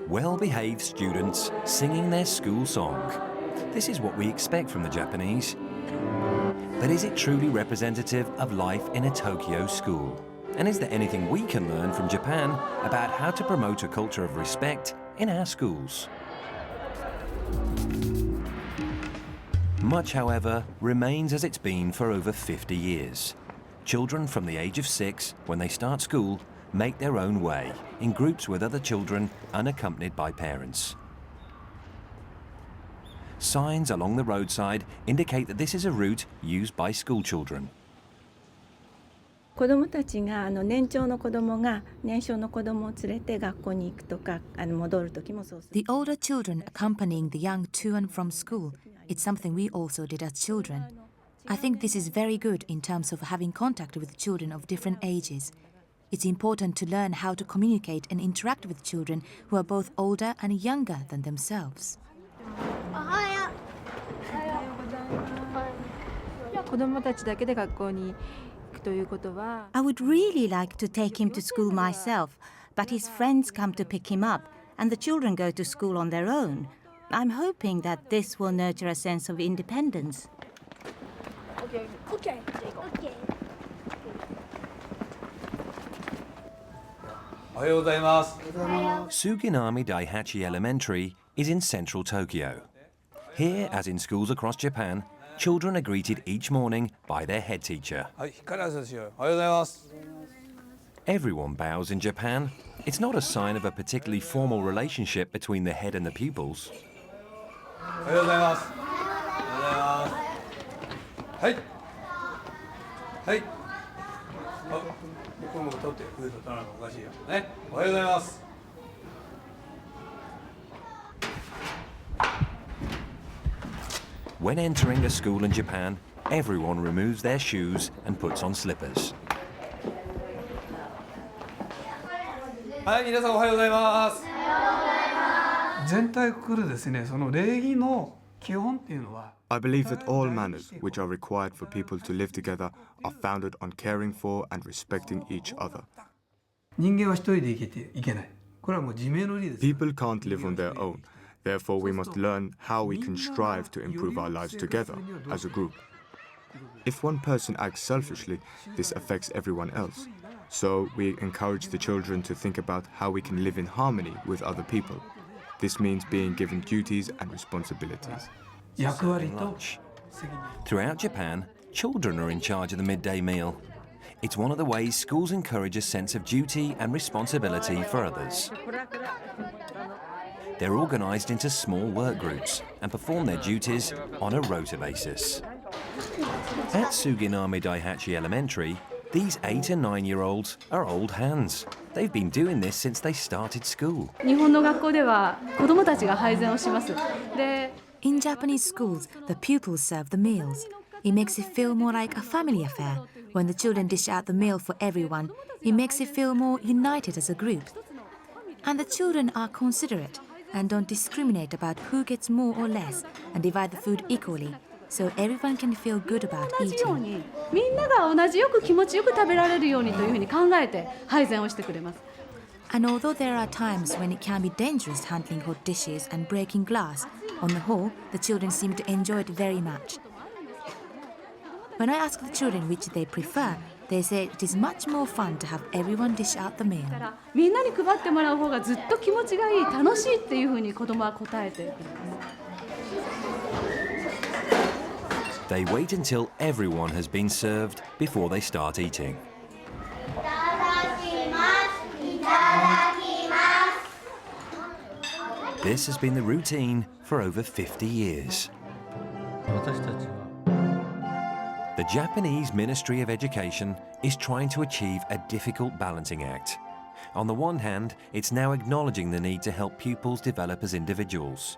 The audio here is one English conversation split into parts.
Well-behaved students singing their school song. This is what we expect from the Japanese. But is it truly representative of life in a Tokyo school? And is there anything we can learn from Japan about how to promote a culture of respect in our schools? Much, however, remains as it's been for over 50 years. Children from the age of 6, when they start school, make their own way in groups with other children unaccompanied by parents. Signs along the roadside indicate that this is a route used by school children. 子どもたちが年長の子どもが年少の子どもを連れて学校に行くとか戻る時もそうする。 The older children accompanying the young to and from school, it's something we also did as children. I think this is very good in terms of having contact with children of different ages. It's important to learn how to communicate and interact with children who are both older and younger than themselves. 子どもたちだけで学校に行くということは I would really like to take him to school myself, but his friends come to pick him up, and the children go to school on their own. I'm hoping that this will nurture a sense of independence. Okay. Suginami Daihachi Elementary is in central Tokyo. Here, as in schools across Japan, children are greeted each morning by their head teacher. Everyone bows in Japan. It's not a sign of a particularly formal relationship between the head and the pupils. When entering a school in Japan, everyone removes their shoes and puts on slippers. はい、皆さんおはようございます。全体をくくるですね、その礼儀の基本っていうのは I believe that all manners which are required for people to live together are founded on caring for and respecting each other. 人間は一人で生きていけない。これはもう自明の理です。 People can't live on their own. Therefore, we must learn how we can strive to improve our lives together as a group. If one person acts selfishly, this affects everyone else. So we encourage the children to think about how we can live in harmony with other people. This means being given duties and responsibilities. 役割と Throughout Japan, children are in charge of the midday meal. It's one of the ways schools encourage a sense of duty and responsibility for others. They're organised into small work groups and perform their duties on a rota basis. At Suginami Daihachi Elementary, these 8 and 9-year-olds are old hands. They've been doing this since they started school. 日本の学校では子どもたちが配膳をします。で In Japanese schools, the pupils serve the meals. It makes it feel more like a family affair. When the children dish out the meal for everyone, it makes it feel more united as a group. And the children are considerate and don't discriminate about who gets more or less and divide the food equally, so everyone can feel good about 同じよう eating. にみんなが同じよく気持ちよく食べられるようにというふうに考えて配膳をしてくれます。 And although there are times when it can be dangerous handling hot dishes and breaking glass, on the whole, the children seem to enjoy it very much. When I ask the children which they prefer, they say it is much more fun to have everyone dish out the meal. だからみんなに配ってもらう方がずっと気持ちがいい、楽しいっていうふうに子どもは答えてくれます。 They wait until everyone has been served before they start eating. This has been the routine for over 50 years. The Japanese Ministry of Education is trying to achieve a difficult balancing act. On the one hand, it's now acknowledging the need to help pupils develop as individuals.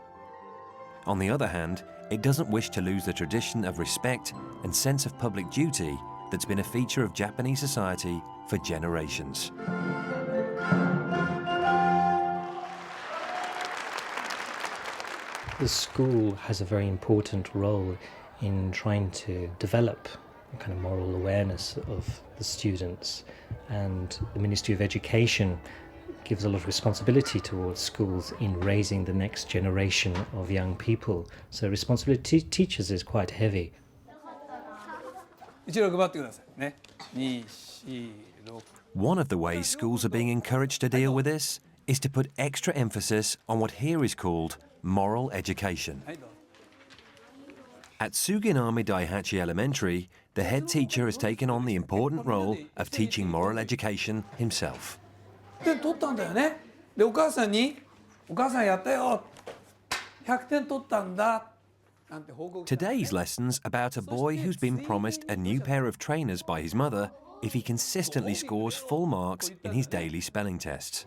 On the other hand, it doesn't wish to lose the tradition of respect and sense of public duty that's been a feature of Japanese society for generations. The school has a very important role in trying to develop kind of moral awareness of the students, and the Ministry of Education gives a lot of responsibility towards schools in raising the next generation of young people. So responsibility to teachers is quite heavy. 一度配ってくださいね。2、4、6。 One of the ways schools are being encouraged to deal with this is to put extra emphasis on what here is called moral education. はい、どうぞ。 At Suginami Daihachi Elementary, the head teacher has taken on the important role of teaching moral education himself. 100点取ったんだよね。で、お母さんに、お母さんやったよ。100点取ったんだ。なんて報告したのね。 Today's lesson's about a boy who's been promised a new pair of trainers by his mother if he consistently scores full marks in his daily spelling tests.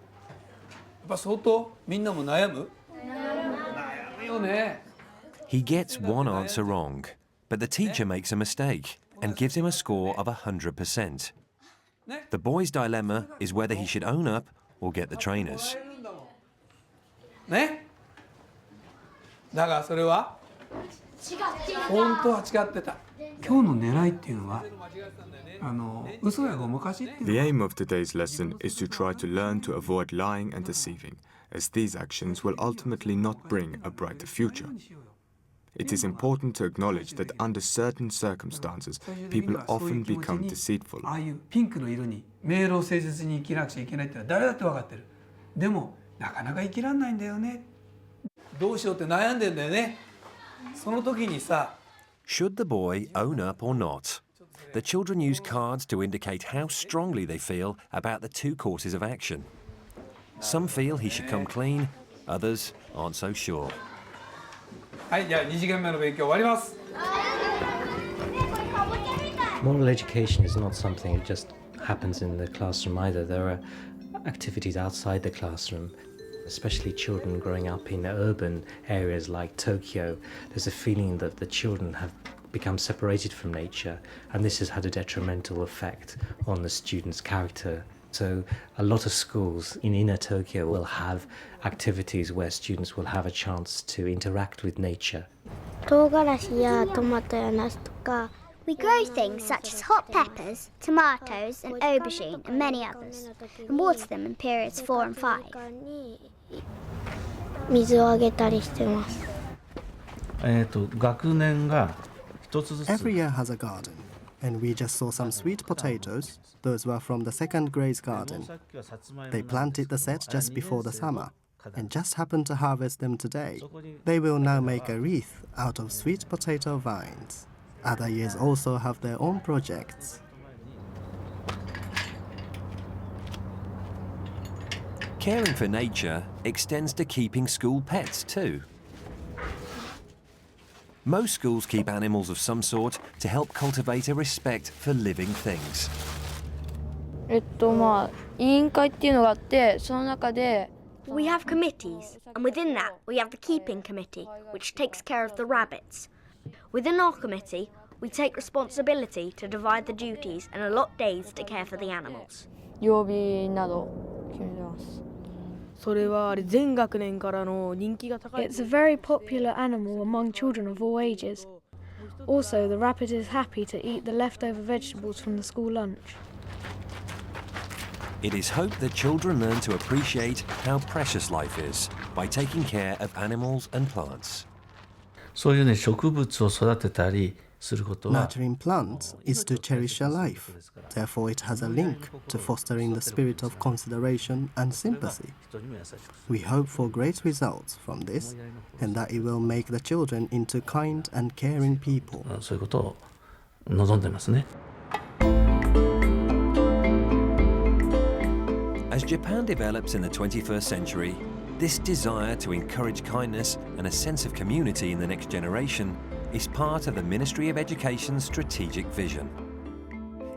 やっぱ相当みんなも悩む？悩むよね。 He gets one answer wrong, but the teacher makes a mistake and gives him a score of 100%. The boy's dilemma is whether he should own up or get the trainers. ね。だがそれは本当は違ってた。今日の狙いっていうのは嘘やごまかしっていう The aim of today's lesson is to try to learn to avoid lying and deceiving, as these actions will ultimately not bring a brighter future. It is important to acknowledge that under certain circumstances, people often become deceitful. ああいうピンクの色に明朗誠実に生きなくちゃいけないってのは誰だって分かってる。でもなかなか生きらんないんだよね。どうしようって悩んでんだよね。その時にさ。 Should the boy own up or not? The children use cards to indicate how strongly they feel about the two courses of action. Some feel he should come clean, others aren't so sure. はい、じゃあ2時間目の勉強終わります。 Moral education is not something that just happens in the classroom either. There are activities outside the classroom, especially children growing up in urban areas like Tokyo. There's a feeling that the children have become separated from nature, and this has had a detrimental effect on the students' character. So a lot of schools in inner Tokyo will have activities where students will have a chance to interact with nature. 唐辛子やトマトやナスとか We grow things such as hot peppers, tomatoes, and aubergine, and many others, and water them in periods 4 and 5. 水をあげたりしてます。学年が一つずつ Every year has a garden, and we just saw some sweet potatoes. Those were from the second grade's garden. They planted the set just before the summer, and just happened to harvest them today. They will now make a wreath out of sweet potato vines. Other years also have their own projects. Caring for nature extends to keeping school pets too. Most schools keep animals of some sort to help cultivate a respect for living things. まあ委員会っていうのがあって、その中で We have committees, and within that we have the keeping committee, which takes care of the rabbits. Within our committee, we take responsibility to divide the duties and allot days to care for the animals. 曜日など決めてます。それは全学年からの人気が高い。 It's a very popular animal among children of all ages. Also, the rabbit is happy to eat the leftover vegetables from the school lunch. It is hoped that children learn to appreciate how precious life is by taking care of animals and plants. そういうね、植物を育てたりすることは Nurturing plants is to cherish a life. Therefore, it has a link to fostering the spirit of consideration and sympathy. We hope for great results from this, and that it will make the children into kind and caring people. そういうことを望んでますね。As Japan develops in the 21st century, this desire to encourage kindness and a sense of community in the next generation is part of the Ministry of Education's strategic vision.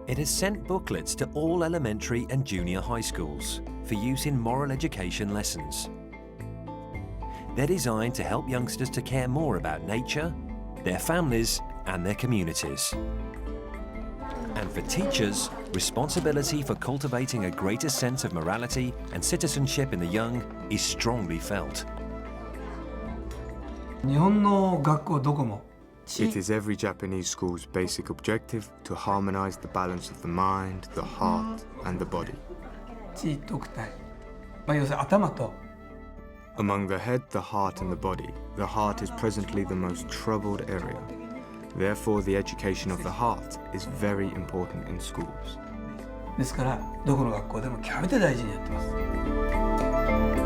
It has sent booklets to all elementary and junior high schools for use in moral education lessons. They're designed to help youngsters to care more about nature, their families, and their communities. And for teachers, responsibility for cultivating a greater sense of morality and citizenship in the young is strongly felt. 日本の学校どこも It is every Japanese school's basic objective to harmonize the balance of the mind, the heart, and the body. 知徳体、要するに頭と Among the head, the heart, and the body, the heart is presently the most troubled area. Therefore, the education of the heart is very important in schools. ですからどこの学校でも極めて大事にやってます。